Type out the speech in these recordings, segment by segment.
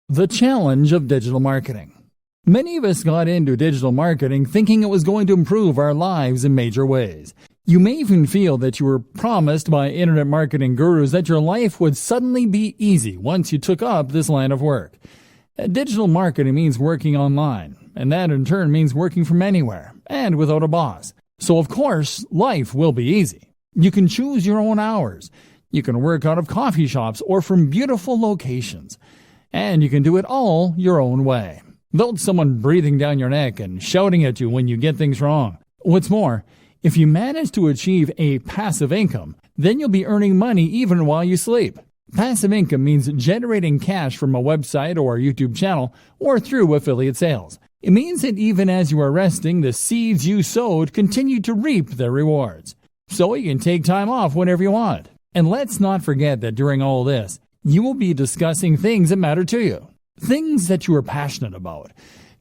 The challenge of digital marketing. Many of us got into digital marketing thinking it was going to improve our lives in major ways. You may even feel that you were promised by internet marketing gurus that your life would suddenly be easy once you took up this line of work. Digital marketing means working online, and that in turn means working from anywhere and without a boss. So of course, life will be easy. You can choose your own hours. You can work out of coffee shops or from beautiful locations. And you can do it all your own way, without someone breathing down your neck and shouting at you when you get things wrong. What's more, if you manage to achieve a passive income, then you'll be earning money even while you sleep. Passive income means generating cash from a website or a YouTube channel or through affiliate sales. It means that even as you are resting, the seeds you sowed continue to reap their rewards. So you can take time off whenever you want. And let's not forget that during all this, you will be discussing things that matter to you, things that you are passionate about,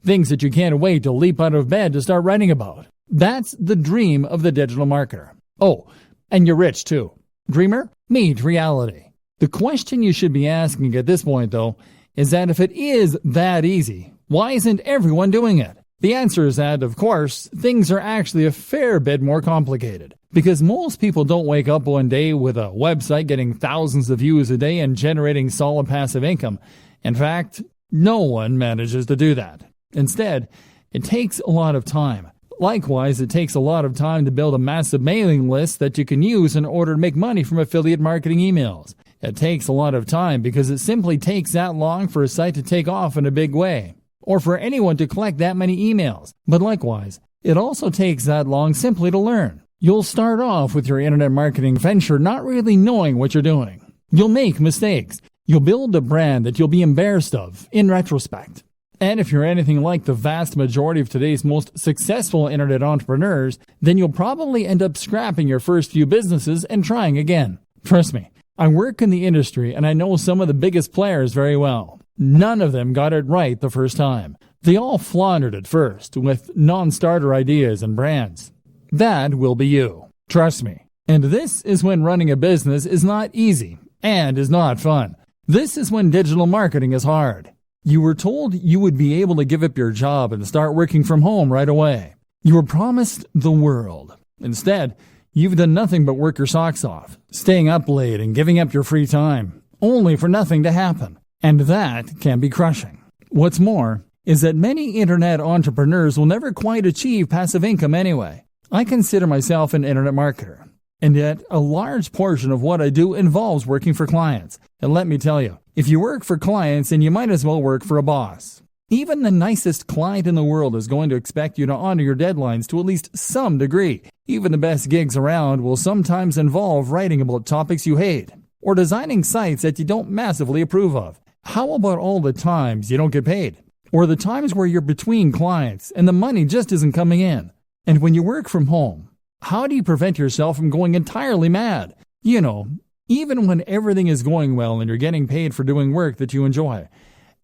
things that you can't wait to leap out of bed to start writing about. That's the dream of the digital marketer. Oh, and you're rich too. Dreamer, meet reality. The question you should be asking at this point, though, is that if it is that easy, why isn't everyone doing it? The answer is that, of course, things are actually a fair bit more complicated. Because most people don't wake up one day with a website getting thousands of views a day and generating solid passive income. In fact, no one manages to do that. Instead, it takes a lot of time. Likewise, it takes a lot of time to build a massive mailing list that you can use in order to make money from affiliate marketing emails. It takes a lot of time because it simply takes that long for a site to take off in a big way, or for anyone to collect that many emails. But likewise, it also takes that long simply to learn. You'll start off with your internet marketing venture not really knowing what you're doing. You'll make mistakes. You'll build a brand that you'll be embarrassed of in retrospect. And if you're anything like the vast majority of today's most successful internet entrepreneurs, then you'll probably end up scrapping your first few businesses and trying again. Trust me, I work in the industry and I know some of the biggest players very well. None of them got it right the first time. They all floundered at first with non-starter ideas and brands. That will be you. Trust me. And this is when running a business is not easy and is not fun. This is when digital marketing is hard. You were told you would be able to give up your job and start working from home right away. You were promised the world. Instead, you've done nothing but work your socks off, staying up late and giving up your free time, only for nothing to happen. And that can be crushing. What's more is that many internet entrepreneurs will never quite achieve passive income anyway. I consider myself an internet marketer, and yet a large portion of what I do involves working for clients. And let me tell you, if you work for clients, then you might as well work for a boss. Even the nicest client in the world is going to expect you to honor your deadlines to at least some degree. Even the best gigs around will sometimes involve writing about topics you hate, or designing sites that you don't massively approve of. How about all the times you don't get paid? Or the times where you're between clients and the money just isn't coming in? And when you work from home, how do you prevent yourself from going entirely mad? You know, even when everything is going well and you're getting paid for doing work that you enjoy,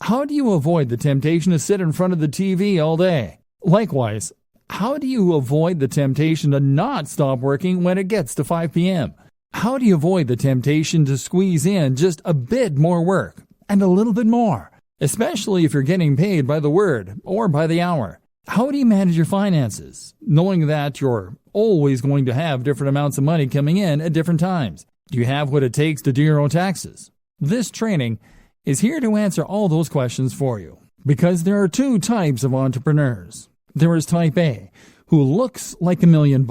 how do you avoid the temptation to sit in front of the TV all day? Likewise, how do you avoid the temptation to not stop working when it gets to 5 p.m.? How do you avoid the temptation to squeeze in just a bit more work and a little bit more, especially if you're getting paid by the word or by the hour? How do you manage your finances, knowing that you're always going to have different amounts of money coming in at different times? Do you have what it takes to do your own taxes? This training is here to answer all those questions for you, because there are two types of entrepreneurs. There is type A, who looks like $1 million.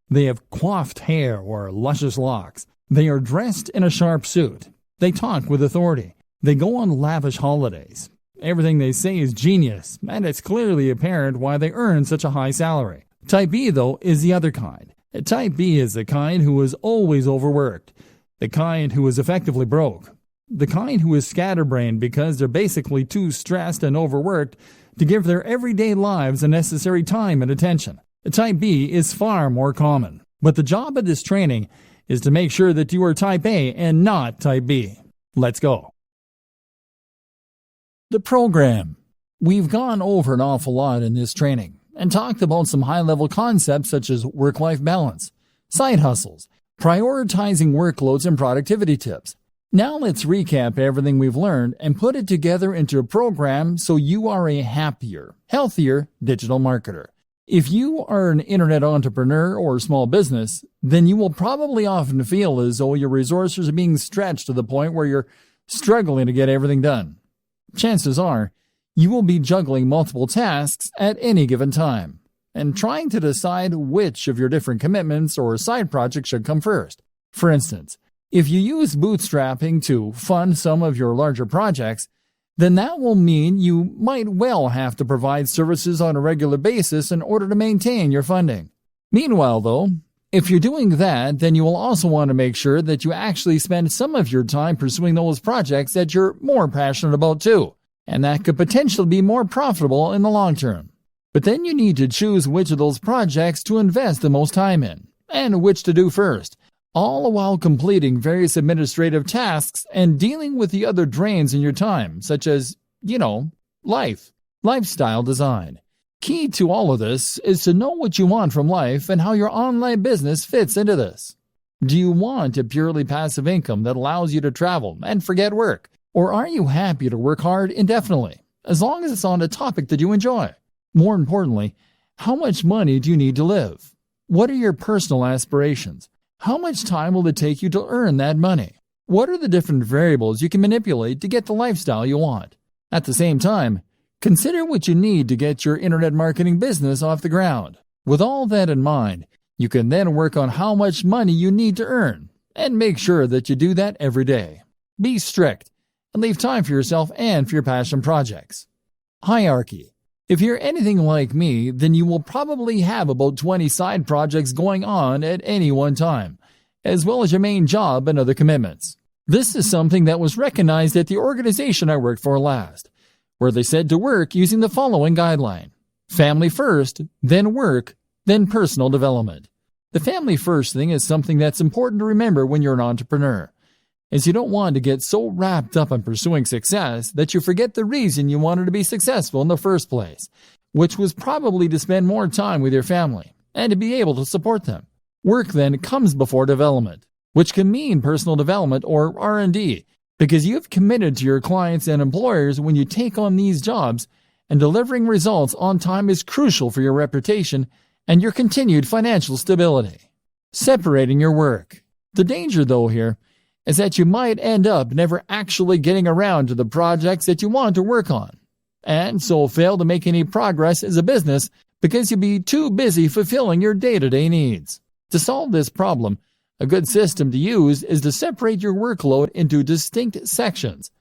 They have coiffed hair or luscious locks. They are dressed in a sharp suit. They talk with authority. They go on lavish holidays. Everything they say is genius, and it's clearly apparent why they earn such a high salary. Type B, though, is the other kind. Type B is the kind who is always overworked, the kind who is effectively broke, the kind who is scatterbrained because they're basically too stressed and overworked to give their everyday lives the necessary time and attention. Type B is far more common. But the job of this training is to make sure that you are Type A and not Type B. Let's go. The program. We've gone over an awful lot in this training and talked about some high-level concepts such as work-life balance, side hustles, prioritizing workloads, and productivity tips. Now let's recap everything we've learned and put it together into a program so you are a happier, healthier digital marketer. If you are an internet entrepreneur or small business, then you will probably often feel as though your resources are being stretched to the point where you're struggling to get everything done. Chances are, you will be juggling multiple tasks at any given time and trying to decide which of your different commitments or side projects should come first. For instance, if you use bootstrapping to fund some of your larger projects, then that will mean you might well have to provide services on a regular basis in order to maintain your funding. Meanwhile, though, if you're doing that, then you will also want to make sure that you actually spend some of your time pursuing those projects that you're more passionate about too, and that could potentially be more profitable in the long term. But then you need to choose which of those projects to invest the most time in, and which to do first, all while completing various administrative tasks and dealing with the other drains in your time, such as, lifestyle design. Key to all of this is to know what you want from life and how your online business fits into this. Do you want a purely passive income that allows you to travel and forget work? Or are you happy to work hard indefinitely, as long as it's on a topic that you enjoy? More importantly, how much money do you need to live? What are your personal aspirations? How much time will it take you to earn that money? What are the different variables you can manipulate to get the lifestyle you want? At the same time, consider what you need to get your internet marketing business off the ground. With all that in mind, you can then work on how much money you need to earn, and make sure that you do that every day. Be strict, and leave time for yourself and for your passion projects. Hierarchy. If you're anything like me, then you will probably have about 20 side projects going on at any one time, as well as your main job and other commitments. This is something that was recognized at the organization I worked for last, where they said to work using the following guideline: family first, then work, then personal development. The family first thing is something that's important to remember when you're an entrepreneur, as you don't want to get so wrapped up on pursuing success that you forget the reason you wanted to be successful in the first place, which was probably to spend more time with your family and to be able to support them. Work then comes before development, which can mean personal development or R&D, because you've committed to your clients and employers when you take on these jobs, and delivering results on time is crucial for your reputation and your continued financial stability. Separating your work. The danger, though, here is that you might end up never actually getting around to the projects that you want to work on, and so fail to make any progress as a business because you'll be too busy fulfilling your day-to-day needs. To solve this problem, a good system to use is to separate your workload into distinct sections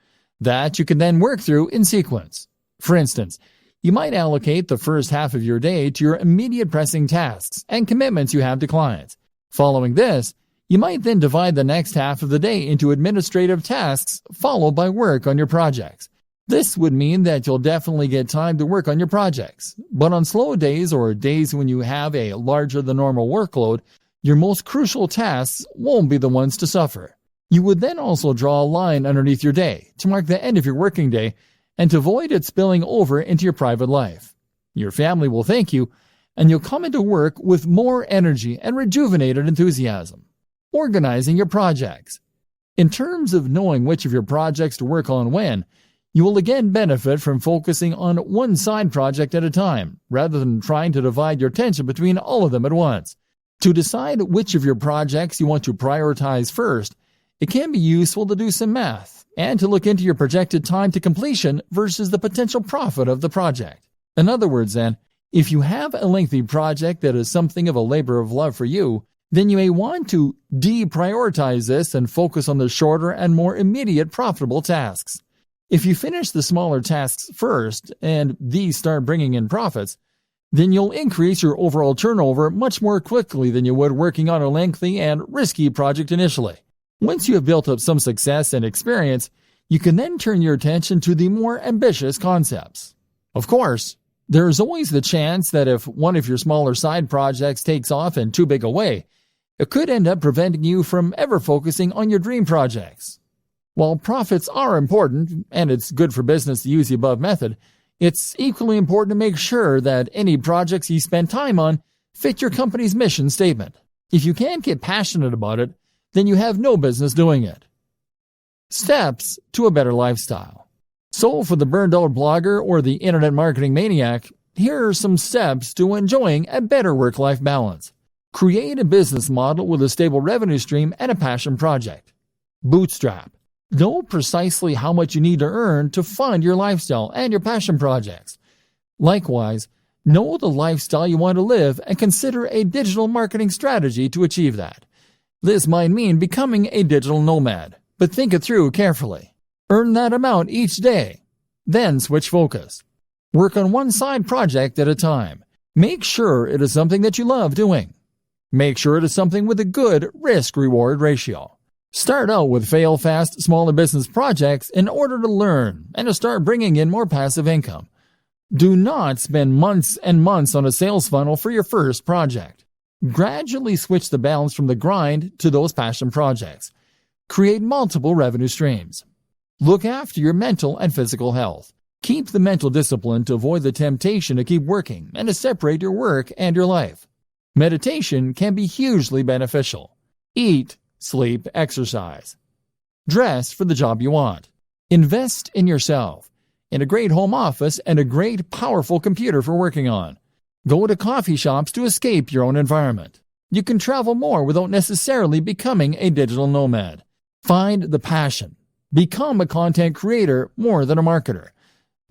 that you can then work through in sequence. For instance, you might allocate the first half of your day to your immediate pressing tasks and commitments you have to clients. Following this, you might then divide the next half of the day into administrative tasks, followed by work on your projects. This would mean that you'll definitely get time to work on your projects, but on slow days or days when you have a larger than normal workload, your most crucial tasks won't be the ones to suffer. You would then also draw a line underneath your day to mark the end of your working day and to avoid it spilling over into your private life. Your family will thank you, and you'll come into work with more energy and rejuvenated enthusiasm. Organizing your projects. In terms of knowing which of your projects to work on when, you will again benefit from focusing on one side project at a time, rather than trying to divide your attention between all of them at once. To decide which of your projects you want to prioritize first, it can be useful to do some math and to look into your projected time to completion versus the potential profit of the project. In other words, then, if you have a lengthy project that is something of a labor of love for you, then you may want to deprioritize this and focus on the shorter and more immediate profitable tasks. If you finish the smaller tasks first and these start bringing in profits, then you'll increase your overall turnover much more quickly than you would working on a lengthy and risky project initially. Once you have built up some success and experience, you can then turn your attention to the more ambitious concepts. Of course, there is always the chance that if one of your smaller side projects takes off in too big a way, it could end up preventing you from ever focusing on your dream projects. While profits are important, and it's good for business to use the above method, it's equally important to make sure that any projects you spend time on fit your company's mission statement. If you can't get passionate about it, then you have no business doing it. Steps to a better lifestyle. So for the burned out blogger or the internet marketing maniac, here are some steps to enjoying a better work-life balance. Create a business model with a stable revenue stream and a passion project. Bootstrap. Know precisely how much you need to earn to fund your lifestyle and your passion projects. Likewise, know the lifestyle you want to live and consider a digital marketing strategy to achieve that. This might mean becoming a digital nomad, but think it through carefully. Earn that amount each day. Then switch focus. Work on one side project at a time. Make sure it is something that you love doing. Make sure it is something with a good risk-reward ratio. Start out with fail-fast, smaller business projects in order to learn and to start bringing in more passive income. Do not spend months and months on a sales funnel for your first project. Gradually switch the balance from the grind to those passion projects. Create multiple revenue streams. Look after your mental and physical health. Keep the mental discipline to avoid the temptation to keep working and to separate your work and your life. Meditation can be hugely beneficial. Eat, sleep, exercise. Dress for the job you want. Invest in yourself, in a great home office and a great, powerful computer for working on. Go to coffee shops to escape your own environment. You can travel more without necessarily becoming a digital nomad. Find the passion. Become a content creator more than a marketer.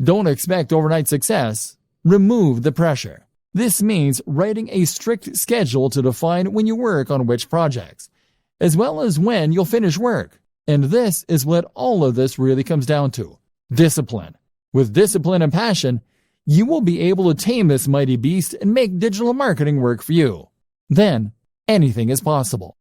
Don't expect overnight success. Remove the pressure. This means writing a strict schedule to define when you work on which projects, as well as when you'll finish work. And this is what all of this really comes down to. Discipline. With discipline and passion, you will be able to tame this mighty beast and make digital marketing work for you. Then, anything is possible.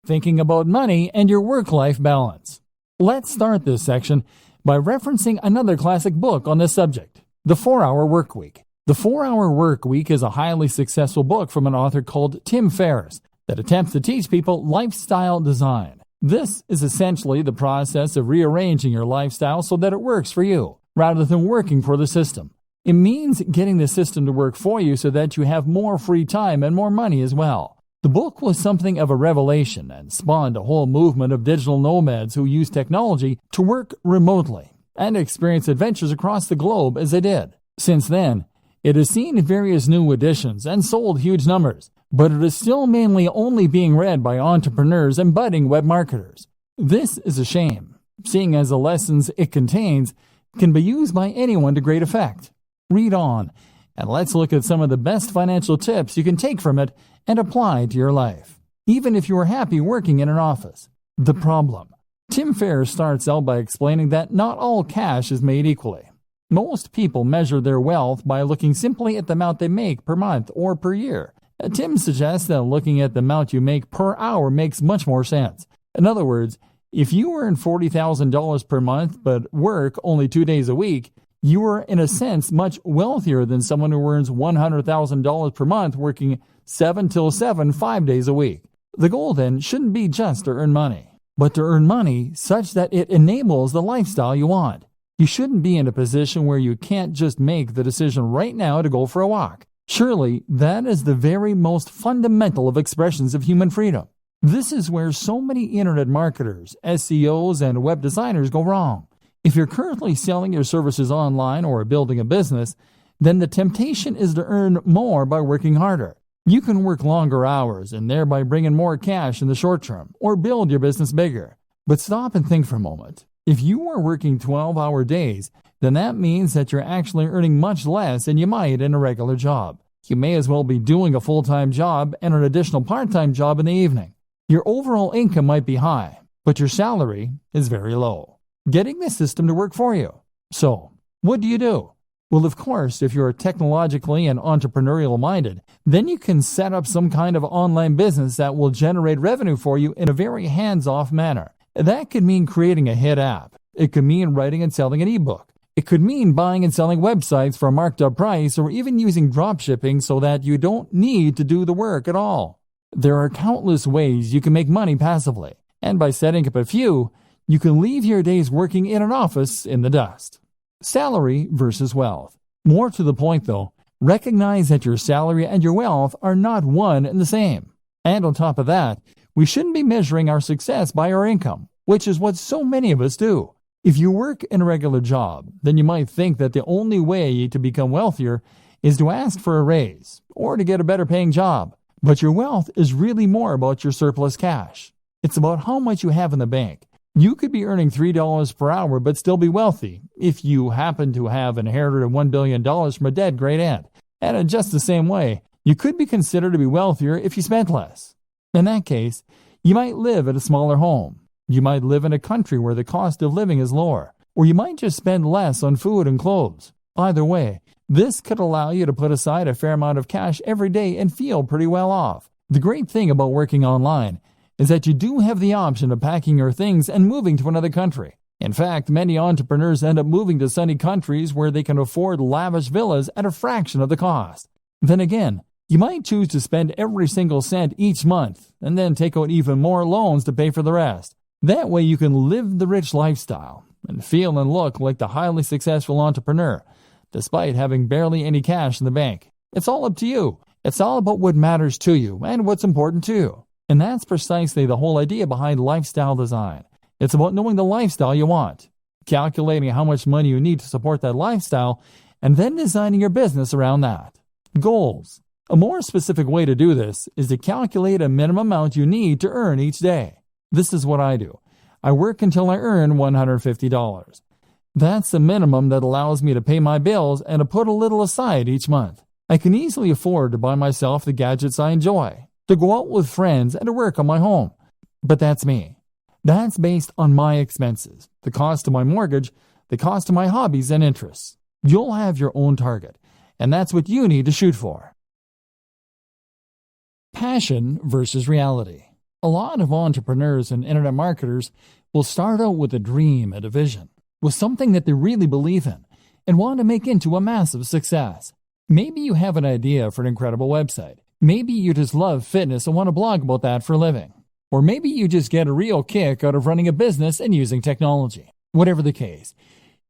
Thinking about money and your work-life balance. Let's start this section by referencing another classic book on this subject, The 4-Hour Workweek. The 4-Hour Workweek is a highly successful book from an author called Tim Ferriss that attempts to teach people lifestyle design. This is essentially the process of rearranging your lifestyle so that it works for you, rather than working for the system. It means getting the system to work for you so that you have more free time and more money as well. The book was something of a revelation and spawned a whole movement of digital nomads who use technology to work remotely and experience adventures across the globe as they did. Since then, it has seen various new editions and sold huge numbers, but it is still mainly only being read by entrepreneurs and budding web marketers. This is a shame, seeing as the lessons it contains can be used by anyone to great effect. Read on, and let's look at some of the best financial tips you can take from it and apply to your life, even if you are happy working in an office. The problem. Tim Ferriss starts out by explaining that not all cash is made equally. Most people measure their wealth by looking simply at the amount they make per month or per year. Tim suggests that looking at the amount you make per hour makes much more sense. In other words, if you earn $40,000 per month but work only 2 days a week, you are in a sense much wealthier than someone who earns $100,000 per month working 7 till 7, 5 days a week. The goal then shouldn't be just to earn money, but to earn money such that it enables the lifestyle you want. You shouldn't be in a position where you can't just make the decision right now to go for a walk. Surely, that is the very most fundamental of expressions of human freedom. This is where so many internet marketers, SEOs, and web designers go wrong. If you're currently selling your services online or building a business, then the temptation is to earn more by working harder. You can work longer hours and thereby bring in more cash in the short term, or build your business bigger. But stop and think for a moment. If you are working 12-hour days, then that means that you're actually earning much less than you might in a regular job. You may as well be doing a full-time job and an additional part-time job in the evening. Your overall income might be high, but your salary is very low. Getting the system to work for you. So, what do? Well, of course, if you're technologically and entrepreneurial minded, then you can set up some kind of online business that will generate revenue for you in a very hands-off manner. That could mean creating a hit app. It could mean writing and selling an ebook. It could mean buying and selling websites for a marked up price, or even using dropshipping so that you don't need to do the work at all. There are countless ways you can make money passively, and by setting up a few, you can leave your days working in an office in the dust. Salary versus wealth. More to the point though, recognize that your salary and your wealth are not one and the same. And on top of that, We shouldn't be measuring our success by our income, which is what so many of us do. If you work in a regular job, then you might think that the only way to become wealthier is to ask for a raise or to get a better paying job. But your wealth is really more about your surplus cash. It's about how much you have in the bank. You could be earning $3 per hour but still be wealthy if you happen to have inherited $1 billion from a dead great aunt. And in just the same way, you could be considered to be wealthier if you spent less. In that case, you might live at a smaller home. You might live in a country where the cost of living is lower, or you might just spend less on food and clothes. Either way, this could allow you to put aside a fair amount of cash every day and feel pretty well off. The great thing about working online is that you do have the option of packing your things and moving to another country. In fact, many entrepreneurs end up moving to sunny countries where they can afford lavish villas at a fraction of the cost. Then again, you might choose to spend every single cent each month and then take out even more loans to pay for the rest. That way you can live the rich lifestyle and feel and look like the highly successful entrepreneur, despite having barely any cash in the bank. It's all up to you. It's all about what matters to you and what's important to you. And that's precisely the whole idea behind lifestyle design. It's about knowing the lifestyle you want, calculating how much money you need to support that lifestyle, and then designing your business around that. Goals. A more specific way to do this is to calculate a minimum amount you need to earn each day. This is what I do. I work until I earn $150. That's the minimum that allows me to pay my bills and to put a little aside each month. I can easily afford to buy myself the gadgets I enjoy, to go out with friends, and to work on my home. But that's me. That's based on my expenses, the cost of my mortgage, the cost of my hobbies and interests. You'll have your own target, and that's what you need to shoot for. Passion versus reality. A lot of entrepreneurs and internet marketers will start out with a dream and a vision, with something that they really believe in and want to make into a massive success. Maybe you have an idea for an incredible website. Maybe you just love fitness and want to blog about that for a living. Or maybe you just get a real kick out of running a business and using technology. Whatever the case,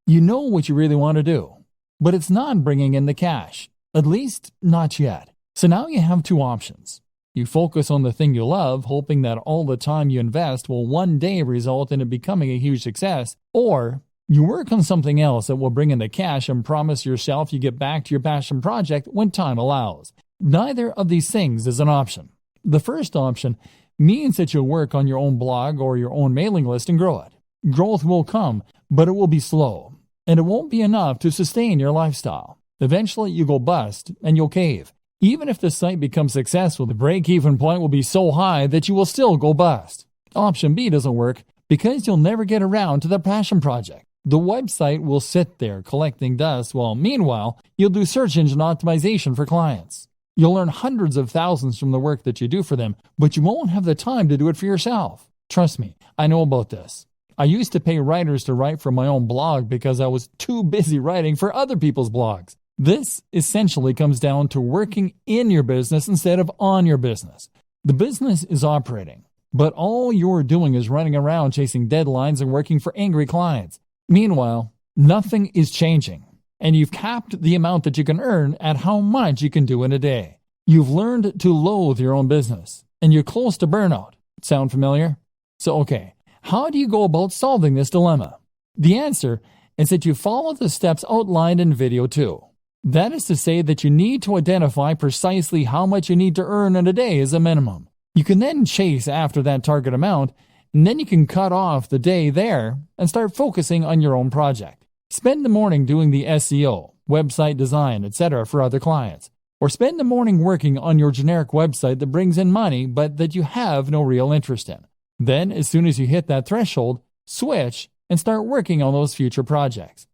you know what you really want to do, but it's not bringing in the cash, at least not yet. So now you have two options. You focus on the thing you love, hoping that all the time you invest will one day result in it becoming a huge success, or you work on something else that will bring in the cash and promise yourself you get back to your passion project when time allows. Neither of these things is an option. The first option means that you'll work on your own blog or your own mailing list and grow it. Growth will come, but it will be slow, and it won't be enough to sustain your lifestyle. Eventually, you go bust and you'll cave. Even if the site becomes successful, the break-even point will be so high that you will still go bust. Option B doesn't work because you'll never get around to the passion project. The website will sit there collecting dust while, meanwhile, you'll do search engine optimization for clients. You'll earn hundreds of thousands from the work that you do for them, but you won't have the time to do it for yourself. Trust me, I know about this. I used to pay writers to write for my own blog because I was too busy writing for other people's blogs. This essentially comes down to working in your business instead of on your business. The business is operating, but all you're doing is running around chasing deadlines and working for angry clients. Meanwhile, nothing is changing, and you've capped the amount that you can earn at how much you can do in a day. You've learned to loathe your own business, and you're close to burnout. Sound familiar? So, okay, how do you go about solving this dilemma? The answer is that you follow the steps outlined in video 2. That is to say that you need to identify precisely how much you need to earn in a day as a minimum. You can then chase after that target amount, and then you can cut off the day there and start focusing on your own project. Spend the morning doing the SEO, website design, etc. for other clients. Or spend the morning working on your generic website that brings in money but that you have no real interest in. Then, as soon as you hit that threshold, switch and start working on those future projects.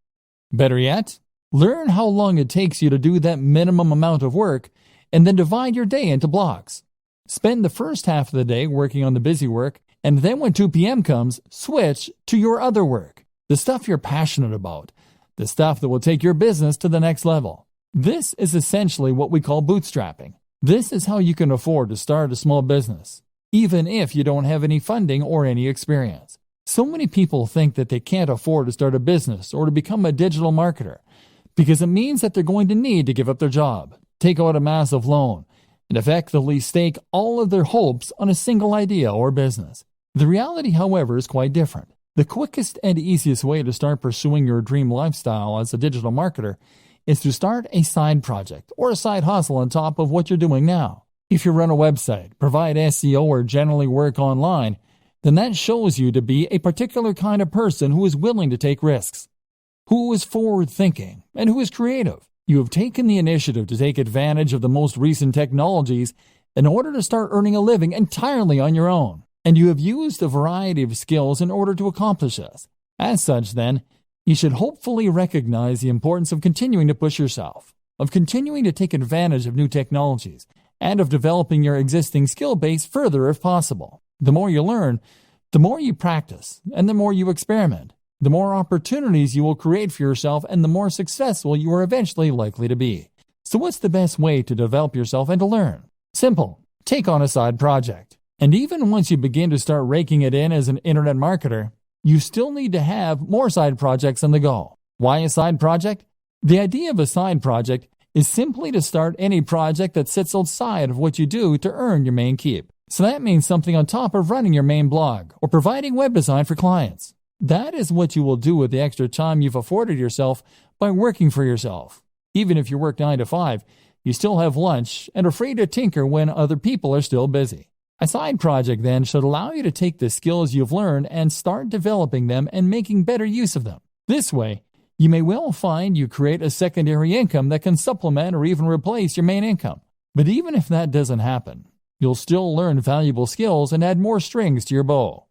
Better yet, learn how long it takes you to do that minimum amount of work and then divide your day into blocks. Spend the first half of the day working on the busy work, and then when 2 p.m. comes, switch to your other work, the stuff you're passionate about, the stuff that will take your business to the next level. This is essentially what we call bootstrapping. This is how you can afford to start a small business, even if you don't have any funding or any experience. So many people think that they can't afford to start a business or to become a digital marketer, because it means that they're going to need to give up their job, take out a massive loan, and effectively stake all of their hopes on a single idea or business. The reality, however, is quite different. The quickest and easiest way to start pursuing your dream lifestyle as a digital marketer is to start a side project or a side hustle on top of what you're doing now. If you run a website, provide SEO, or generally work online, then that shows you to be a particular kind of person who is willing to take risks, who is forward-thinking, and who is creative. You have taken the initiative to take advantage of the most recent technologies in order to start earning a living entirely on your own. And you have used a variety of skills in order to accomplish this. As such, then, you should hopefully recognize the importance of continuing to push yourself, of continuing to take advantage of new technologies, and of developing your existing skill base further if possible. The more you learn, the more you practice, and the more you experiment, the more opportunities you will create for yourself and the more successful you are eventually likely to be. So what's the best way to develop yourself and to learn? Simple. Take on a side project. And even once you begin to start raking it in as an internet marketer, you still need to have more side projects on the go. Why a side project? The idea of a side project is simply to start any project that sits outside of what you do to earn your main keep. So that means something on top of running your main blog or providing web design for clients. That is what you will do with the extra time you've afforded yourself by working for yourself. Even if you work 9 to 5, you still have lunch and are free to tinker when other people are still busy. A side project, then, should allow you to take the skills you've learned and start developing them and making better use of them. This way, you may well find you create a secondary income that can supplement or even replace your main income. But even if that doesn't happen, you'll still learn valuable skills and add more strings to your bow.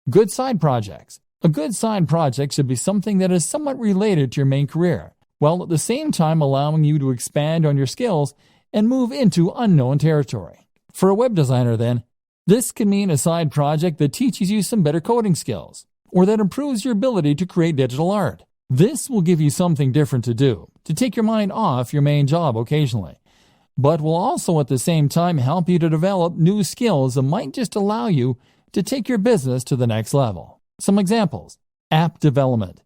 Good side projects. A good side project should be something that is somewhat related to your main career, while at the same time allowing you to expand on your skills and move into unknown territory. For a web designer, then, this can mean a side project that teaches you some better coding skills, or that improves your ability to create digital art. This will give you something different to do, to take your mind off your main job occasionally, but will also at the same time help you to develop new skills that might just allow you to take your business to the next level. Some examples. App development.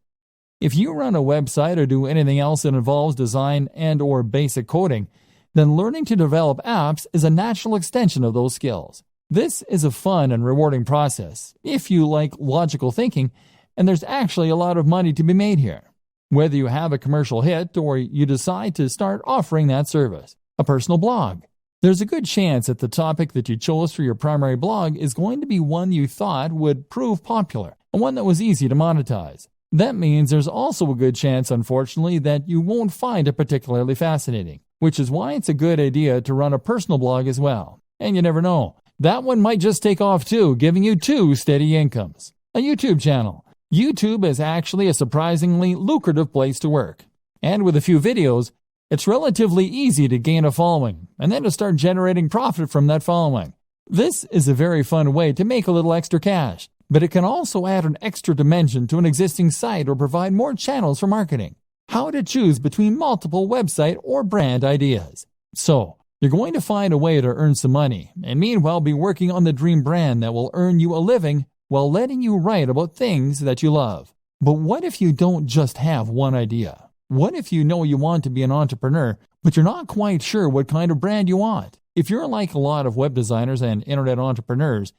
If you run a website or do anything else that involves design and/or basic coding, then learning to develop apps is a natural extension of those skills. This is a fun and rewarding process if you like logical thinking, and there's actually a lot of money to be made here. Whether you have a commercial hit or you decide to start offering that service. A personal blog. There's a good chance that the topic that you chose for your primary blog is going to be one you thought would prove popular and one that was easy to monetize. That means there's also a good chance, unfortunately, that you won't find it particularly fascinating, which is why it's a good idea to run a personal blog as well. And you never know, that one might just take off too, giving you 2 steady incomes. A YouTube channel. YouTube is actually a surprisingly lucrative place to work. And with a few videos, it's relatively easy to gain a following and then to start generating profit from that following. This is a very fun way to make a little extra cash, but it can also add an extra dimension to an existing site or provide more channels for marketing. How to choose between multiple website or brand ideas. So, you're going to find a way to earn some money and meanwhile be working on the dream brand that will earn you a living while letting you write about things that you love. But what if you don't just have one idea? What if you know you want to be an entrepreneur, but you're not quite sure what kind of brand you want? If you're like a lot of web designers and internet entrepreneurs,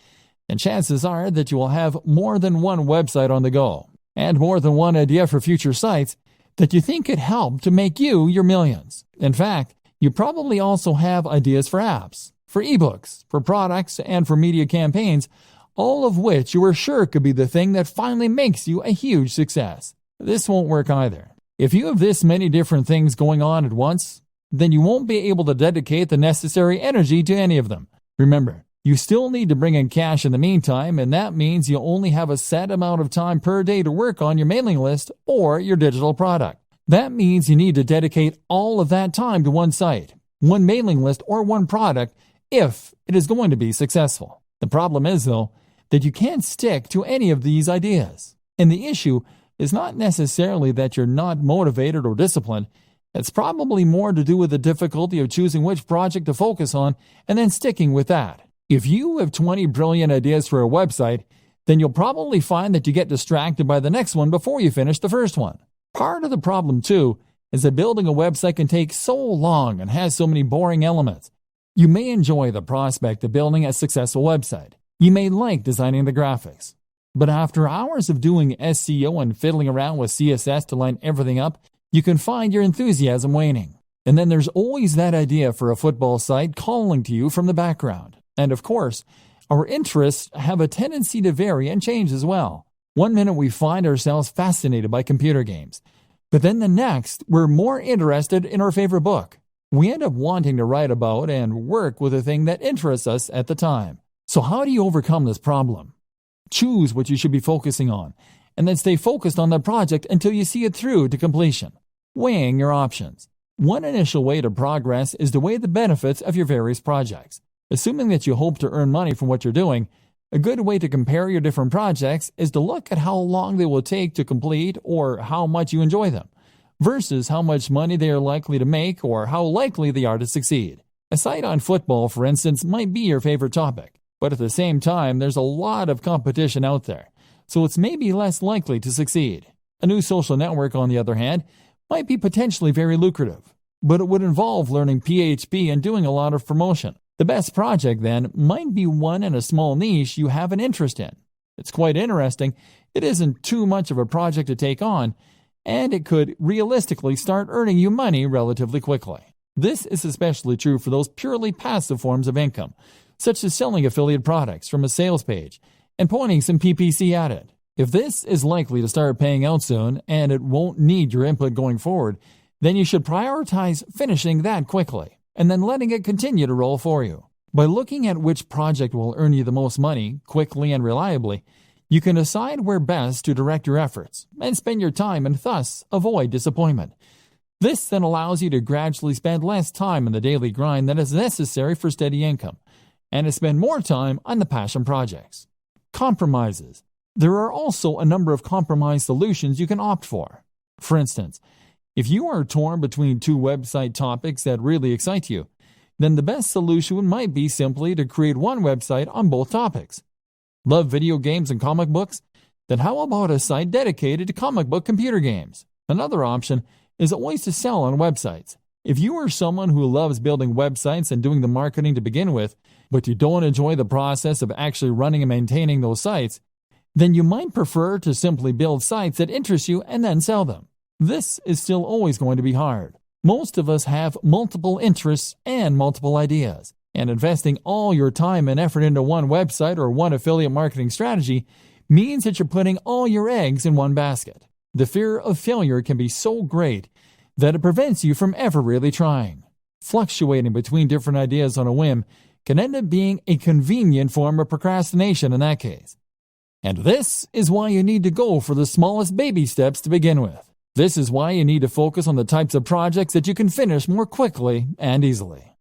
then chances are that you will have more than one website on the go, and more than one idea for future sites that you think could help to make you your millions. In fact, you probably also have ideas for apps, for ebooks, for products, and for media campaigns, all of which you are sure could be the thing that finally makes you a huge success. This won't work either. If you have this many different things going on at once, then you won't be able to dedicate the necessary energy to any of them. Remember, you still need to bring in cash in the meantime, and that means you only have a set amount of time per day to work on your mailing list or your digital product. That means you need to dedicate all of that time to one site, one mailing list, or one product if it is going to be successful. The problem is, though, that you can't stick to any of these ideas. And the issue is not necessarily that you're not motivated or disciplined. It's probably more to do with the difficulty of choosing which project to focus on and then sticking with that. If you have 20 brilliant ideas for a website, then you'll probably find that you get distracted by the next one before you finish the first one. Part of the problem, too, is that building a website can take so long and has so many boring elements You may enjoy the prospect of building a successful website. You may like designing the graphics. But after hours of doing SEO and fiddling around with CSS to line everything up, you can find your enthusiasm waning. And then there's always that idea for a football site calling to you from the background. And of course, our interests have a tendency to vary and change as well. One minute we find ourselves fascinated by computer games, but then the next we're more interested in our favorite book. We end up wanting to write about and work with the thing that interests us at the time. So how do you overcome this problem? Choose what you should be focusing on, and then stay focused on that project until you see it through to completion. Weighing your options. One initial way to progress is to weigh the benefits of your various projects. Assuming that you hope to earn money from what you're doing, a good way to compare your different projects is to look at how long they will take to complete or how much you enjoy them, versus how much money they are likely to make or how likely they are to succeed. A site on football, for instance, might be your favorite topic, but at the same time, there's a lot of competition out there, so it's maybe less likely to succeed. A new social network, on the other hand, might be potentially very lucrative, but it would involve learning PHP and doing a lot of promotion. The best project, then, might be one in a small niche you have an interest in. It's quite interesting, it isn't too much of a project to take on, and it could realistically start earning you money relatively quickly. This is especially true for those purely passive forms of income, such as selling affiliate products from a sales page and pointing some PPC at it. If this is likely to start paying out soon and it won't need your input going forward, then you should prioritize finishing that quickly and then letting it continue to roll for you. By looking at which project will earn you the most money, quickly and reliably, you can decide where best to direct your efforts and spend your time and thus avoid disappointment. This then allows you to gradually spend less time in the daily grind that is necessary for steady income and to spend more time on the passion projects. Compromises. There are also a number of compromise solutions you can opt for. For instance, if you are torn between two website topics that really excite you, then the best solution might be simply to create one website on both topics. Love video games and comic books? Then how about a site dedicated to comic book computer games? Another option is always to sell on websites. If you are someone who loves building websites and doing the marketing to begin with, but you don't enjoy the process of actually running and maintaining those sites, then you might prefer to simply build sites that interest you and then sell them. This is still always going to be hard. Most of us have multiple interests and multiple ideas, and investing all your time and effort into one website or one affiliate marketing strategy means that you're putting all your eggs in one basket. The fear of failure can be so great that it prevents you from ever really trying. Fluctuating between different ideas on a whim can end up being a convenient form of procrastination in that case. And this is why you need to go for the smallest baby steps to begin with. This is why you need to focus on the types of projects that you can finish more quickly and easily.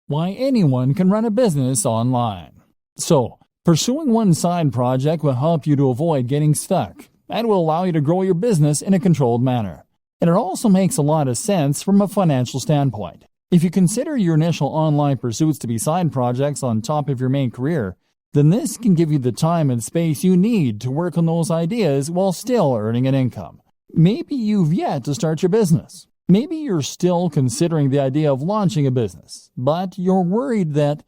Why anyone can run a business online. So, pursuing one side project will help you to avoid getting stuck and will allow you to grow your business in a controlled manner. And it also makes a lot of sense from a financial standpoint. If you consider your initial online pursuits to be side projects on top of your main career, then this can give you the time and space you need to work on those ideas while still earning an income. Maybe you've yet to start your business. Maybe you're still considering the idea of launching a business, but you're worried that,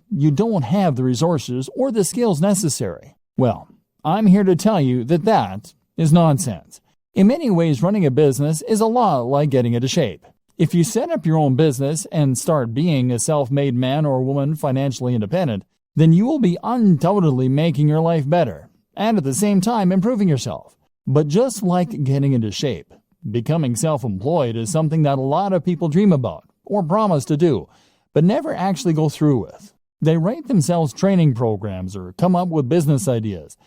you don't have the resources or the skills necessary. Well, I'm here to tell you that that is nonsense. In many ways, running a business is a lot like getting into shape. If you set up your own business and start being a self-made man or woman financially independent, then you will be undoubtedly making your life better, and at the same time improving yourself. But just like getting into shape, becoming self-employed is something that a lot of people dream about, or promise to do, but never actually go through with. They write themselves training programs or come up with business ideas,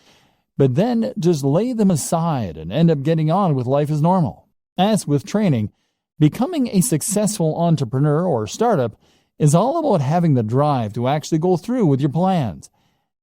but then just lay them aside and end up getting on with life as normal. As with training, becoming a successful entrepreneur or startup is all about having the drive to actually go through with your plans.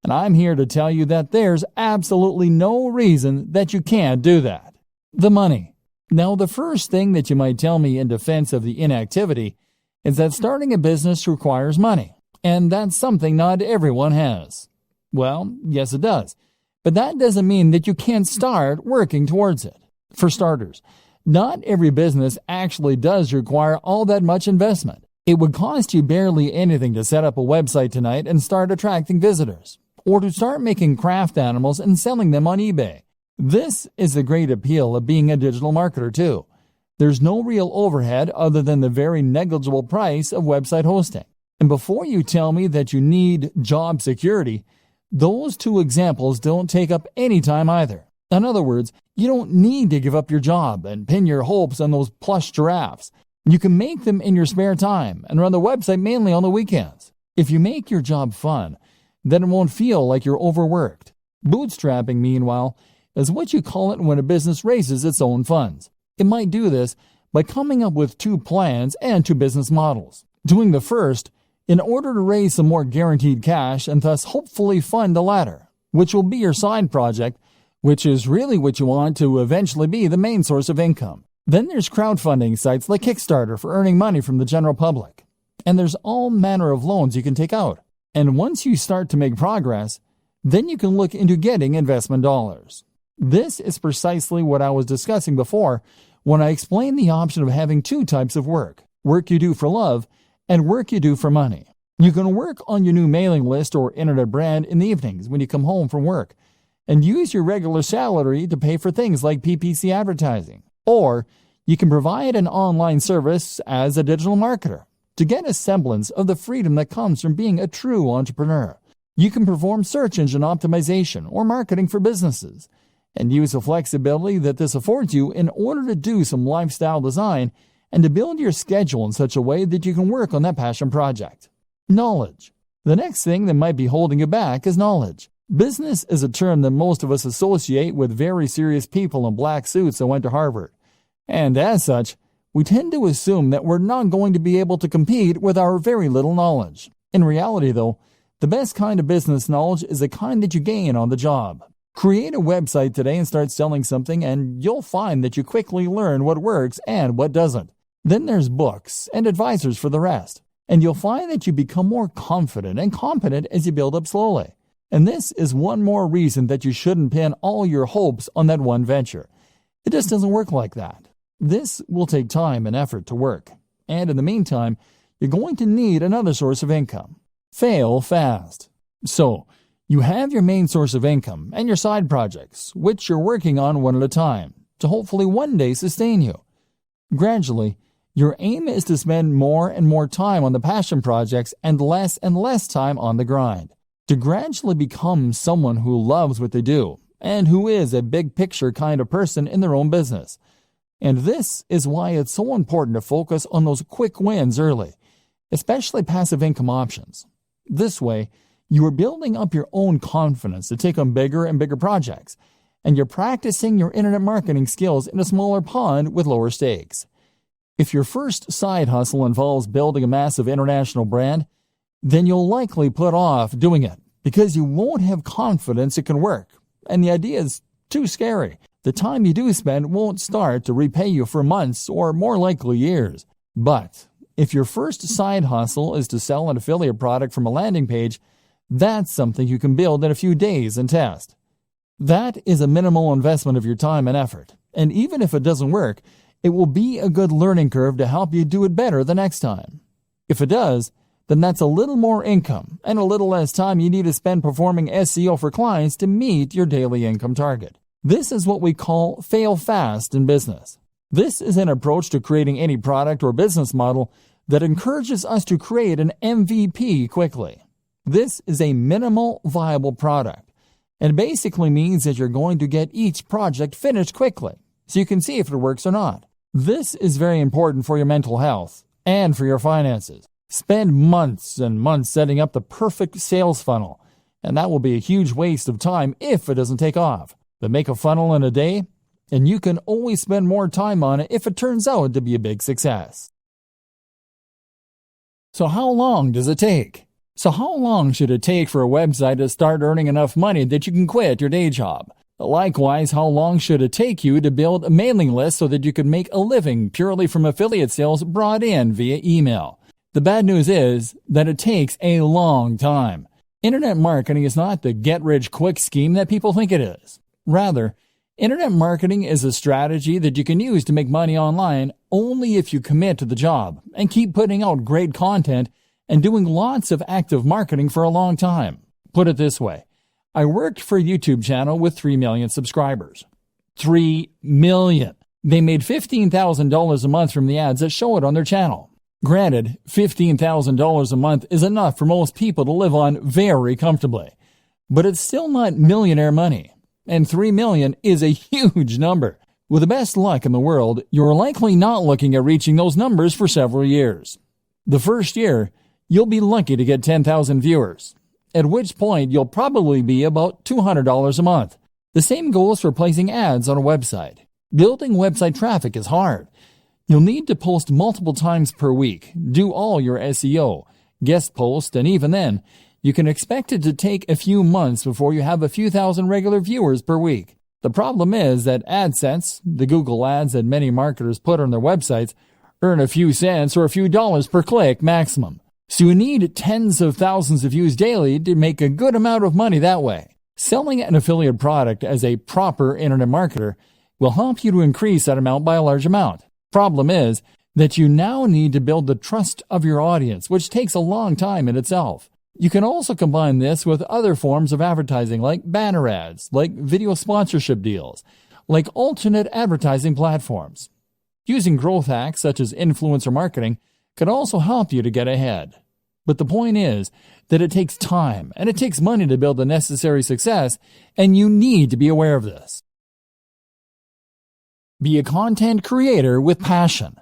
And I'm here to tell you that there's absolutely no reason that you can't do that. The money. Now, the first thing that you might tell me in defense of the inactivity is that starting a business requires money, and that's something not everyone has. Well, yes it does, but that doesn't mean that you can't start working towards it. For starters, not every business actually does require all that much investment. It would cost you barely anything to set up a website tonight and start attracting visitors, or to start making craft animals and selling them on eBay. This is the great appeal of being a digital marketer too. There's no real overhead other than the very negligible price of website hosting. And before you tell me that you need job security, those two examples don't take up any time either. In other words, you don't need to give up your job and pin your hopes on those plush giraffes. You can make them in your spare time and run the website mainly on the weekends. If you make your job fun, then it won't feel like you're overworked. Bootstrapping, meanwhile, is what you call it when a business raises its own funds. It might do this by coming up with two plans and two business models. Doing the first in order to raise some more guaranteed cash and thus hopefully fund the latter, which will be your side project, which is really what you want to eventually be the main source of income. Then there's crowdfunding sites like Kickstarter for earning money from the general public. And there's all manner of loans you can take out. And once you start to make progress, then you can look into getting investment dollars. This is precisely what I was discussing before when I explained the option of having two types of work you do for love and work you do for money. You can work on your new mailing list or internet brand in the evenings when you come home from work and use your regular salary to pay for things like PPC advertising. Or you can provide an online service as a digital marketer to get a semblance of the freedom that comes from being a true entrepreneur. You can perform search engine optimization or marketing for businesses and use the flexibility that this affords you in order to do some lifestyle design and to build your schedule in such a way that you can work on that passion project. Knowledge. The next thing that might be holding you back is knowledge. Business is a term that most of us associate with very serious people in black suits that went to Harvard. And as such, we tend to assume that we're not going to be able to compete with our very little knowledge. In reality, though, the best kind of business knowledge is the kind that you gain on the job. Create a website today and start selling something, and you'll find that you quickly learn what works and what doesn't. Then there's books and advisors for the rest, and you'll find that you become more confident and competent as you build up slowly. And this is one more reason that you shouldn't pin all your hopes on that one venture. It just doesn't work like that. This will take time and effort to work, and in the meantime, you're going to need another source of income. Fail fast. So, you have your main source of income and your side projects, which you're working on one at a time, to hopefully one day sustain you. Gradually, your aim is to spend more and more time on the passion projects and less time on the grind. To gradually become someone who loves what they do and who is a big picture kind of person in their own business. And this is why it's so important to focus on those quick wins early, especially passive income options. This way, you are building up your own confidence to take on bigger and bigger projects, and you're practicing your internet marketing skills in a smaller pond with lower stakes. If your first side hustle involves building a massive international brand, then you'll likely put off doing it because you won't have confidence it can work, and the idea is too scary. The time you do spend won't start to repay you for months or more likely years. But if your first side hustle is to sell an affiliate product from a landing page, that's something you can build in a few days and test. That is a minimal investment of your time and effort, and even if it doesn't work, it will be a good learning curve to help you do it better the next time. If it does, then that's a little more income and a little less time you need to spend performing SEO for clients to meet your daily income target. This is what we call fail fast in business. This is an approach to creating any product or business model that encourages us to create an MVP quickly. This is a minimal viable product, and basically means that you're going to get each project finished quickly, so you can see if it works or not. This is very important for your mental health and for your finances. Spend months and months setting up the perfect sales funnel, and that will be a huge waste of time if it doesn't take off. But make a funnel in a day, and you can always spend more time on it if it turns out to be a big success. So how long does it take? So how long should it take for a website to start earning enough money that you can quit your day job? Likewise, how long should it take you to build a mailing list so that you can make a living purely from affiliate sales brought in via email? The bad news is that it takes a long time. Internet marketing is not the get-rich-quick scheme that people think it is. Rather, Internet marketing is a strategy that you can use to make money online only if you commit to the job and keep putting out great content and doing lots of active marketing for a long time. Put it this way, I worked for a YouTube channel with 3 million subscribers. 3 million. They made $15,000 a month from the ads that show it on their channel. Granted, $15,000 a month is enough for most people to live on very comfortably, but it's still not millionaire money. And 3 million is a huge number. With the best luck in the world, you're likely not looking at reaching those numbers for several years. The first year, you'll be lucky to get 10,000 viewers, at which point you'll probably be about $200 a month. The same goes for placing ads on a website. Building website traffic is hard. You'll need to post multiple times per week, do all your SEO, guest post, and even then, you can expect it to take a few months before you have a few thousand regular viewers per week. The problem is that AdSense, the Google ads that many marketers put on their websites, earn a few cents or a few dollars per click maximum. So you need tens of thousands of views daily to make a good amount of money that way. Selling an affiliate product as a proper internet marketer will help you to increase that amount by a large amount. Problem is that you now need to build the trust of your audience, which takes a long time in itself. You can also combine this with other forms of advertising like banner ads, like video sponsorship deals, like alternate advertising platforms. Using growth hacks such as influencer marketing can also help you to get ahead. But the point is that it takes time and it takes money to build the necessary success, and you need to be aware of this. Be a content creator with passion.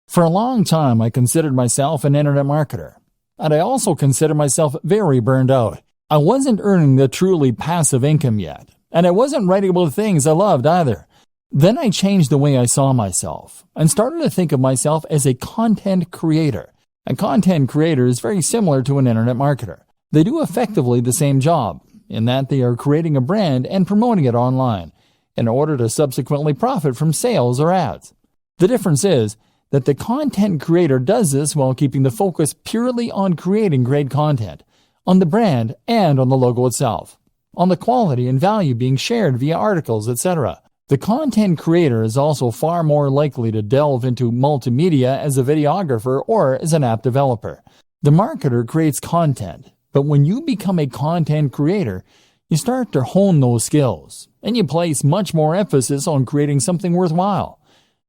For a long time, I considered myself an internet marketer. And I also consider myself very burned out. I wasn't earning the truly passive income yet, and I wasn't writing about things I loved either. Then I changed the way I saw myself and started to think of myself as a content creator. A content creator is very similar to an internet marketer. They do effectively the same job, in that they are creating a brand and promoting it online in order to subsequently profit from sales or ads. The difference is that the content creator does this while keeping the focus purely on creating great content, on the brand and on the logo itself, on the quality and value being shared via articles, etc. The content creator is also far more likely to delve into multimedia as a videographer or as an app developer. The marketer creates content, but when you become a content creator, you start to hone those skills, and you place much more emphasis on creating something worthwhile.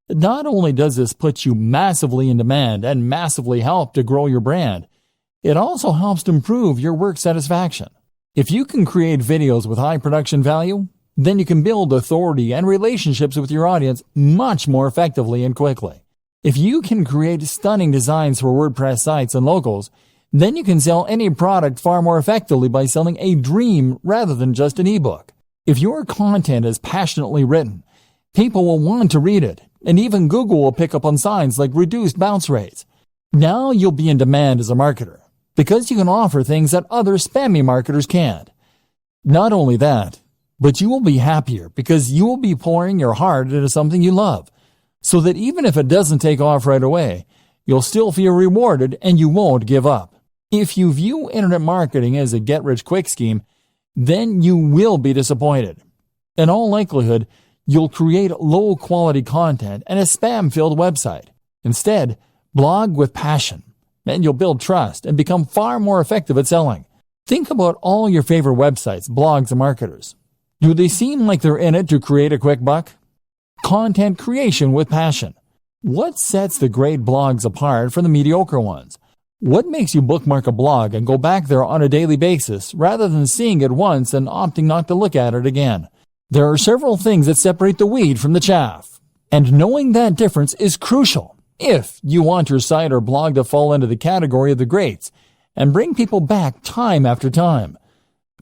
Not only does this put you massively in demand and massively help to grow your brand, it also helps to improve your work satisfaction. If you can create videos with high production value, then you can build authority and relationships with your audience much more effectively and quickly. If you can create stunning designs for WordPress sites and logos, then you can sell any product far more effectively by selling a dream rather than just an ebook. If your content is passionately written, people will want to read it, and even Google will pick up on signs like reduced bounce rates. Now you'll be in demand as a marketer, because you can offer things that other spammy marketers can't. Not only that, but you will be happier because you will be pouring your heart into something you love, so that even if it doesn't take off right away, you'll still feel rewarded and you won't give up. If you view internet marketing as a get-rich-quick scheme, then you will be disappointed. In all likelihood, you'll create low-quality content and a spam-filled website. Instead, blog with passion, and you'll build trust and become far more effective at selling. Think about all your favorite websites, blogs, and marketers. Do they seem like they're in it to create a quick buck? Content creation with passion. What sets the great blogs apart from the mediocre ones? What makes you bookmark a blog and go back there on a daily basis rather than seeing it once and opting not to look at it again? There are several things that separate the wheat from the chaff, and knowing that difference is crucial if you want your site or blog to fall into the category of the greats and bring people back time after time.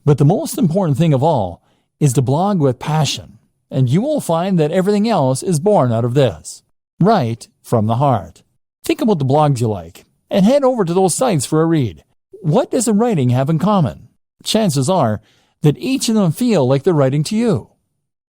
But the most important thing of all is to blog with passion, and you will find that everything else is born out of this, right from the heart. Think about the blogs you like, and head over to those sites for a read. What does the writing have in common? Chances are that each of them feel like they're writing to you.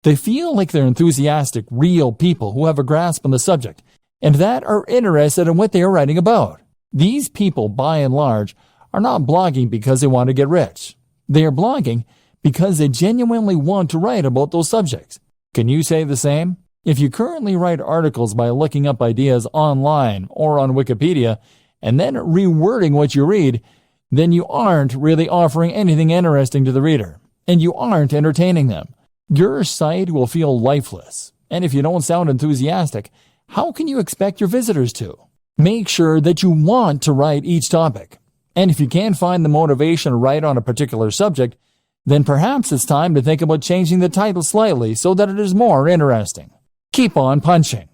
They feel like they're enthusiastic, real people who have a grasp on the subject and that are interested in what they are writing about. These people, by and large, are not blogging because they want to get rich. They are blogging because they genuinely want to write about those subjects. Can you say the same? If you currently write articles by looking up ideas online or on Wikipedia and then rewording what you read, then you aren't really offering anything interesting to the reader, and you aren't entertaining them. Your site will feel lifeless, and if you don't sound enthusiastic, how can you expect your visitors to? Make sure that you want to write each topic, and if you can't find the motivation to write on a particular subject, then perhaps it's time to think about changing the title slightly so that it is more interesting. Keep on punching.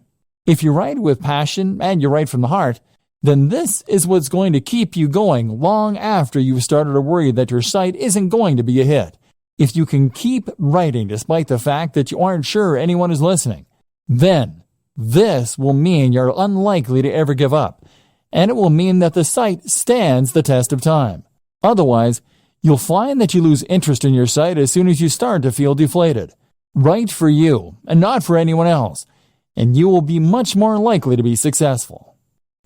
If you write with passion and you write from the heart, then this is what's going to keep you going long after you've started to worry that your site isn't going to be a hit. If you can keep writing despite the fact that you aren't sure anyone is listening, then this will mean you're unlikely to ever give up, and it will mean that the site stands the test of time. Otherwise, you'll find that you lose interest in your site as soon as you start to feel deflated. Write for you and not for anyone else, and you will be much more likely to be successful.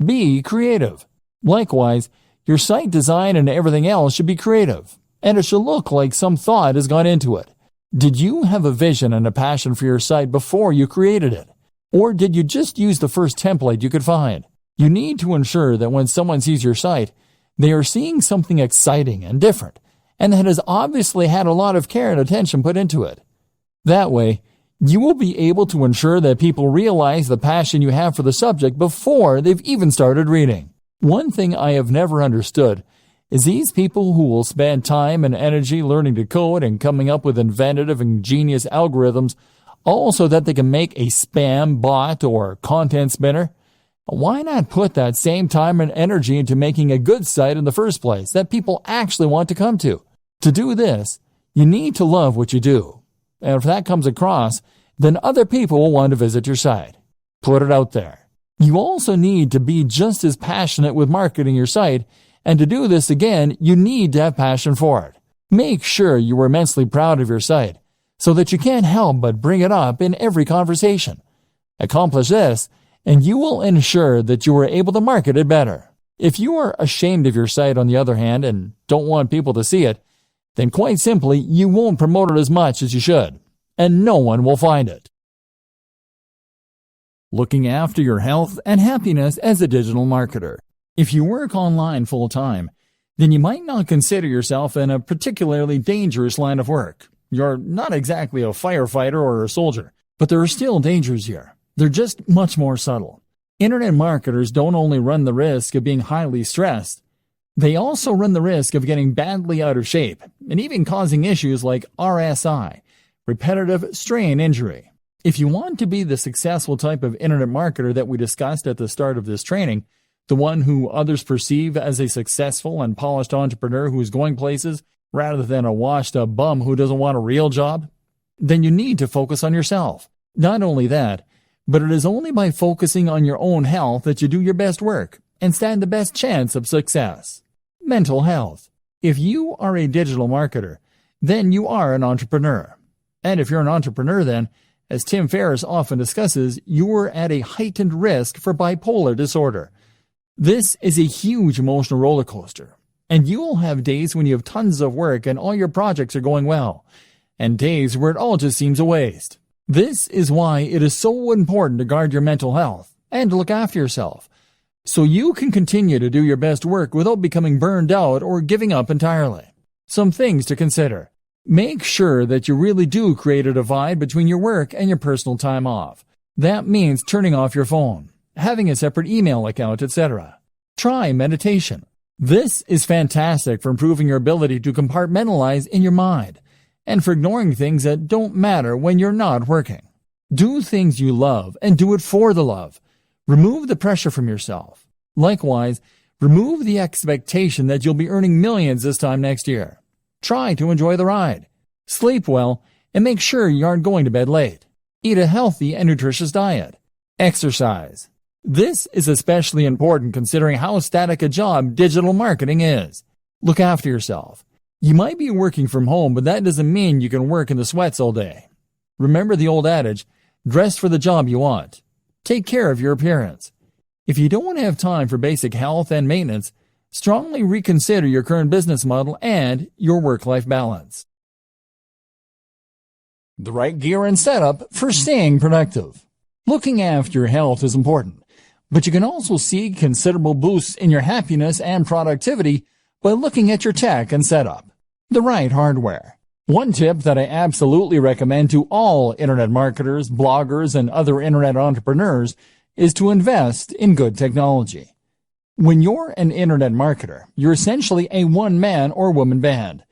Be creative. Likewise, your site design and everything else should be creative, and it should look like some thought has gone into it. Did you have a vision and a passion for your site before you created it? Or did you just use the first template you could find? You need to ensure that when someone sees your site, they are seeing something exciting and different, and that has obviously had a lot of care and attention put into it. That way, you will be able to ensure that people realize the passion you have for the subject before they've even started reading. One thing I have never understood is these people who will spend time and energy learning to code and coming up with inventive and ingenious algorithms all so that they can make a spam bot or content spinner. Why not put that same time and energy into making a good site in the first place that people actually want to come to? To do this, you need to love what you do. And if that comes across, then other people will want to visit your site. Put it out there. You also need to be just as passionate with marketing your site, and to do this again, you need to have passion for it. Make sure you are immensely proud of your site, so that you can't help but bring it up in every conversation. Accomplish this, and you will ensure that you are able to market it better. If you are ashamed of your site, on the other hand, and don't want people to see it, then quite simply, you won't promote it as much as you should, and no one will find it. Looking after your health and happiness as a digital marketer. If you work online full-time, then you might not consider yourself in a particularly dangerous line of work. You're not exactly a firefighter or a soldier, but there are still dangers here. They're just much more subtle. Internet marketers don't only run the risk of being highly stressed, they also run the risk of getting badly out of shape and even causing issues like RSI, repetitive strain injury. If you want to be the successful type of internet marketer that we discussed at the start of this training, the one who others perceive as a successful and polished entrepreneur who is going places rather than a washed-up bum who doesn't want a real job, then you need to focus on yourself. Not only that, but it is only by focusing on your own health that you do your best work and stand the best chance of success. Mental health. If you are a digital marketer, then you are an entrepreneur. And if you're an entrepreneur, then, as Tim Ferriss often discusses, you are at a heightened risk for bipolar disorder. This is a huge emotional roller coaster, and you will have days when you have tons of work and all your projects are going well, and days where it all just seems a waste. This is why it is so important to guard your mental health and to look after yourself, so you can continue to do your best work without becoming burned out or giving up entirely. Some things to consider. Make sure that you really do create a divide between your work and your personal time off. That means turning off your phone, having a separate email account, etc. Try meditation. This is fantastic for improving your ability to compartmentalize in your mind and for ignoring things that don't matter when you're not working. Do things you love and do it for the love. Remove the pressure from yourself. Likewise, remove the expectation that you'll be earning millions this time next year. Try to enjoy the ride. Sleep well and make sure you aren't going to bed late. Eat a healthy and nutritious diet. Exercise. This is especially important considering how static a job digital marketing is. Look after yourself. You might be working from home, but that doesn't mean you can work in the sweats all day. Remember the old adage, dress for the job you want. Take care of your appearance. If you don't have time for basic health and maintenance, strongly reconsider your current business model and your work-life balance. the right gear and setup for staying productive. Looking after your health is important, but you can also see considerable boosts in your happiness and productivity by looking at your tech and setup, the right hardware. One tip that I absolutely recommend to all internet marketers, bloggers, and other internet entrepreneurs is to invest in good technology. When you're an internet marketer, you're essentially a one-man or woman band.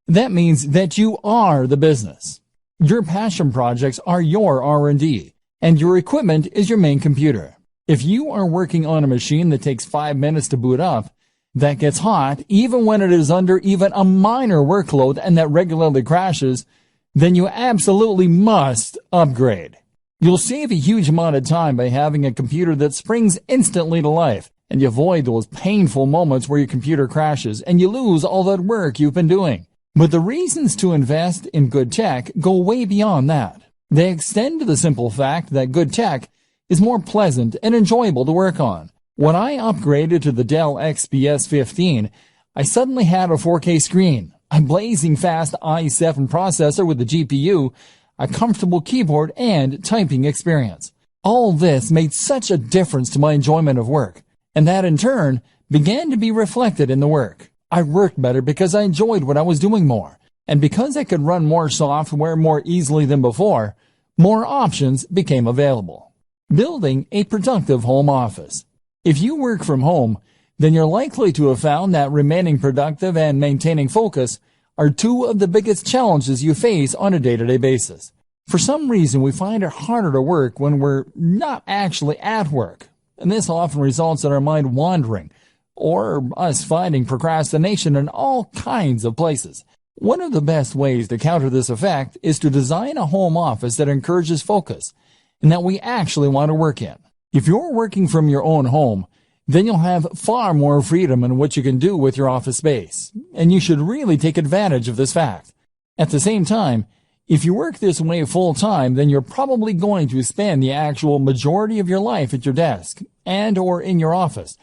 That means that you are the business. Your passion projects are your R&D, and your equipment is your main computer. If you are working on a machine that takes 5 minutes to boot up, that gets hot even when it is under even a minor workload and that regularly crashes, then you absolutely must upgrade. You'll save a huge amount of time by having a computer that springs instantly to life, and you avoid those painful moments where your computer crashes and you lose all that work you've been doing. But the reasons to invest in good tech go way beyond that. They extend to the simple fact that good tech is more pleasant and enjoyable to work on. When I upgraded to the Dell XPS 15, I suddenly had a 4K screen, a blazing fast i7 processor with a GPU, a comfortable keyboard, and typing experience. All this made such a difference to my enjoyment of work, and that in turn began to be reflected in the work. I worked better because I enjoyed what I was doing more, and because I could run more software more easily than before, more options became available. Building a productive home office. If you work from home, then you're likely to have found that remaining productive and maintaining focus are two of the biggest challenges you face on a day-to-day basis. For some reason, we find it harder to work when we're not actually at work, and this often results in our mind wandering, or us finding procrastination in all kinds of places. One of the best ways to counter this effect is to design a home office that encourages focus and that we actually want to work in. If you're working from your own home, then you'll have far more freedom in what you can do with your office space, and you should really take advantage of this fact. At the same time, if you work this way full-time, then you're probably going to spend the actual majority of your life at your desk and or in your office,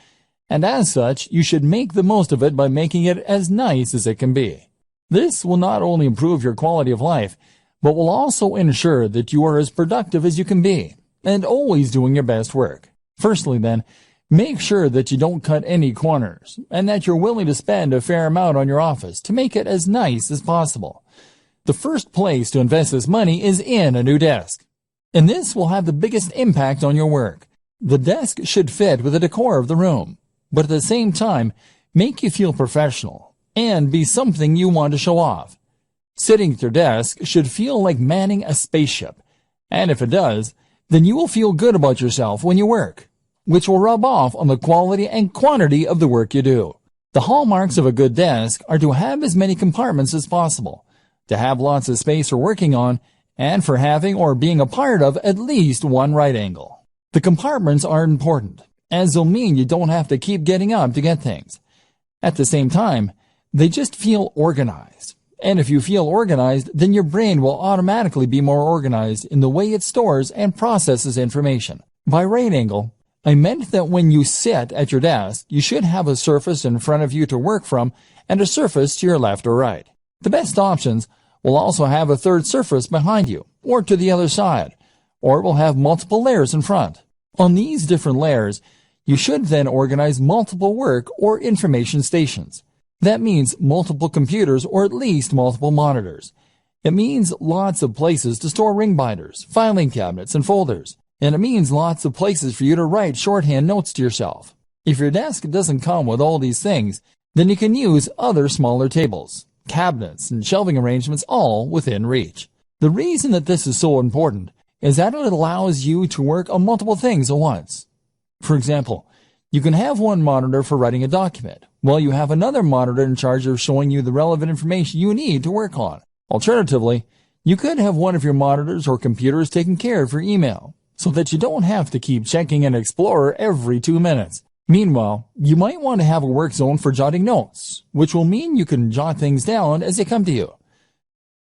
and as such, you should make the most of it by making it as nice as it can be. This will not only improve your quality of life, but will also ensure that you are as productive as you can be, and always doing your best work. Firstly then, make sure that you don't cut any corners, and that you're willing to spend a fair amount on your office to make it as nice as possible. The first place to invest this money is in a new desk, and this will have the biggest impact on your work. The desk should fit with the decor of the room, but at the same time, make you feel professional and be something you want to show off. Sitting at your desk should feel like manning a spaceship, and if it does, then you will feel good about yourself when you work, which will rub off on the quality and quantity of the work you do. The hallmarks of a good desk are to have as many compartments as possible, to have lots of space for working on, and for having or being a part of at least one right angle. The compartments are important, as they'll mean you don't have to keep getting up to get things. At the same time, they just feel organized. And if you feel organized, then your brain will automatically be more organized in the way it stores and processes information. By right angle, I meant that when you sit at your desk, you should have a surface in front of you to work from and a surface to your left or right. The best options will also have a third surface behind you, or to the other side, or will have multiple layers in front. On these different layers, you should then organize multiple work or information stations. That means multiple computers or at least multiple monitors. It means lots of places to store ring binders, filing cabinets, and folders. And it means lots of places for you to write shorthand notes to yourself. If your desk doesn't come with all these things, then you can use other smaller tables, cabinets, and shelving arrangements all within reach. The reason that this is so important is that it allows you to work on multiple things at once. For example, you can have one monitor for writing a document, while you have another monitor in charge of showing you the relevant information you need to work on. Alternatively, you could have one of your monitors or computers taking care of your email, so that you don't have to keep checking an Explorer every 2 minutes. Meanwhile, you might want to have a work zone for jotting notes, which will mean you can jot things down as they come to you.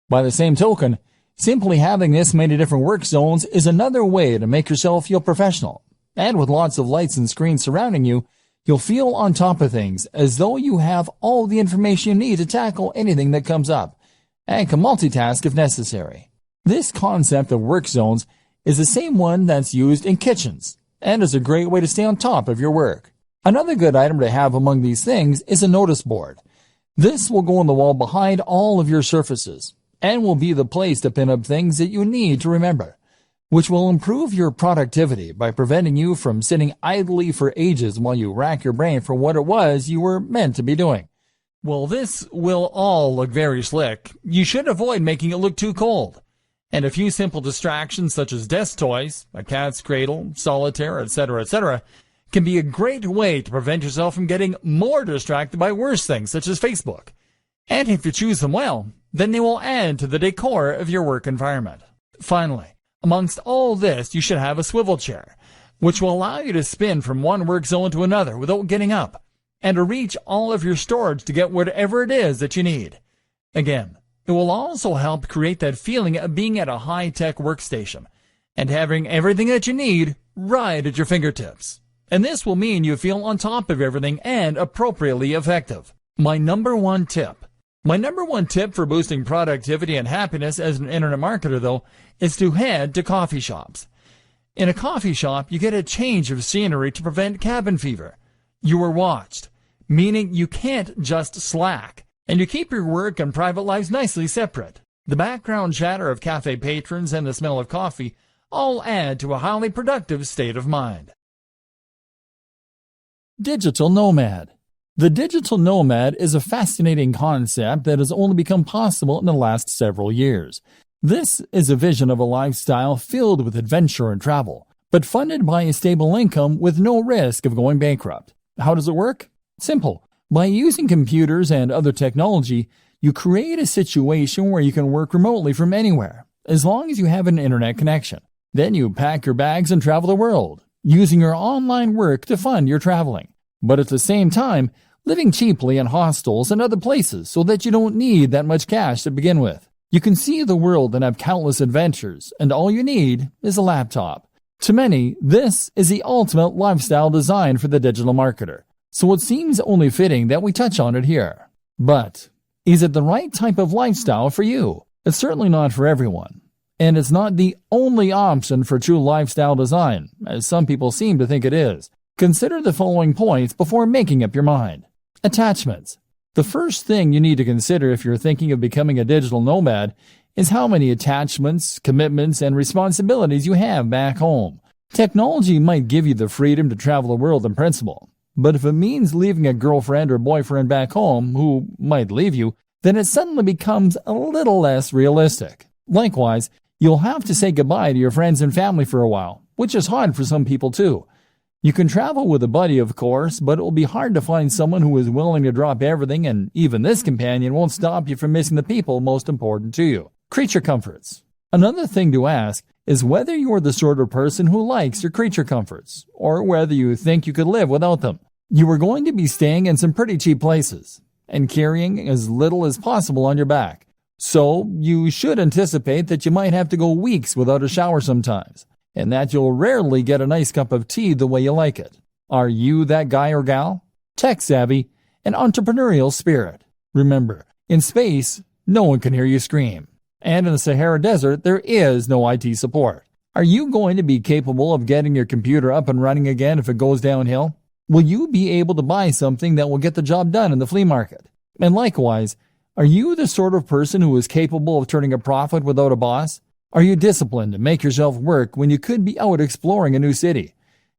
By the same token, simply having this many different work zones is another way to make yourself feel professional. And with lots of lights and screens surrounding you, you'll feel on top of things, as though you have all the information you need to tackle anything that comes up, and can multitask if necessary. This concept of work zones is the same one that's used in kitchens, and is a great way to stay on top of your work. Another good item to have among these things is a notice board. This will go on the wall behind all of your surfaces, and will be the place to pin up things that you need to remember, which will improve your productivity by preventing you from sitting idly for ages while you rack your brain for what it was you were meant to be doing. Well, this will all look very slick. You should avoid making it look too cold. And a few simple distractions such as desk toys, a cat's cradle, solitaire, etc., can be a great way to prevent yourself from getting more distracted by worse things such as Facebook. And if you choose them well, then they will add to the decor of your work environment. Finally, amongst all this, you should have a swivel chair, which will allow you to spin from one work zone to another without getting up, and to reach all of your storage to get whatever it is that you need. Again, it will also help create that feeling of being at a high-tech workstation and having everything that you need right at your fingertips. And this will mean you feel on top of everything and appropriately effective. My number one tip for boosting productivity and happiness as an internet marketer, though, is to head to coffee shops. In a coffee shop, you get a change of scenery to prevent cabin fever. You are watched, meaning you can't just slack, and you keep your work and private lives nicely separate. The background chatter of cafe patrons and the smell of coffee all add to a highly productive state of mind. Digital nomad. The digital nomad is a fascinating concept that has only become possible in the last several years. This is a vision of a lifestyle filled with adventure and travel, but funded by a stable income with no risk of going bankrupt. How does it work? Simple. By using computers and other technology, you create a situation where you can work remotely from anywhere, as long as you have an internet connection. Then you pack your bags and travel the world, using your online work to fund your traveling, but at the same time, living cheaply in hostels and other places so that you don't need that much cash to begin with. You can see the world and have countless adventures, and all you need is a laptop. To many, this is the ultimate lifestyle design for the digital marketer, so it seems only fitting that we touch on it here. But is it the right type of lifestyle for you? It's certainly not for everyone. And it's not the only option for true lifestyle design, as some people seem to think it is. Consider the following points before making up your mind. Attachments. The first thing you need to consider if you're thinking of becoming a digital nomad is how many attachments, commitments, and responsibilities you have back home. Technology might give you the freedom to travel the world in principle, but if it means leaving a girlfriend or boyfriend back home who might leave you, then it suddenly becomes a little less realistic. Likewise, you'll have to say goodbye to your friends and family for a while, which is hard for some people too. You can travel with a buddy, of course, but it will be hard to find someone who is willing to drop everything, and even this companion won't stop you from missing the people most important to you. Creature comforts. Another thing to ask is whether you're the sort of person who likes your creature comforts, or whether you think you could live without them. You are going to be staying in some pretty cheap places, and carrying as little as possible on your back. So you should anticipate that you might have to go weeks without a shower sometimes, and that you'll rarely get a nice cup of tea the way you like it. Are you that guy or gal? Tech savvy and entrepreneurial spirit. Remember, in space, no one can hear you scream. And in the Sahara Desert, there is no IT support. Are you going to be capable of getting your computer up and running again if it goes downhill? Will you be able to buy something that will get the job done in the flea market? And likewise, are you the sort of person who is capable of turning a profit without a boss? Are you disciplined to make yourself work when you could be out exploring a new city?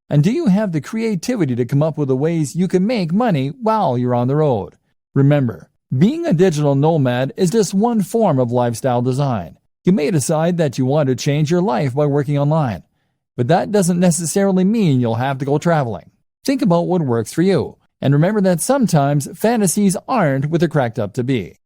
And do you have the creativity to come up with the ways you can make money while you're on the road? Remember, being a digital nomad is just one form of lifestyle design. You may decide that you want to change your life by working online, but that doesn't necessarily mean you'll have to go traveling. Think about what works for you, and remember that sometimes fantasies aren't what they're cracked up to be.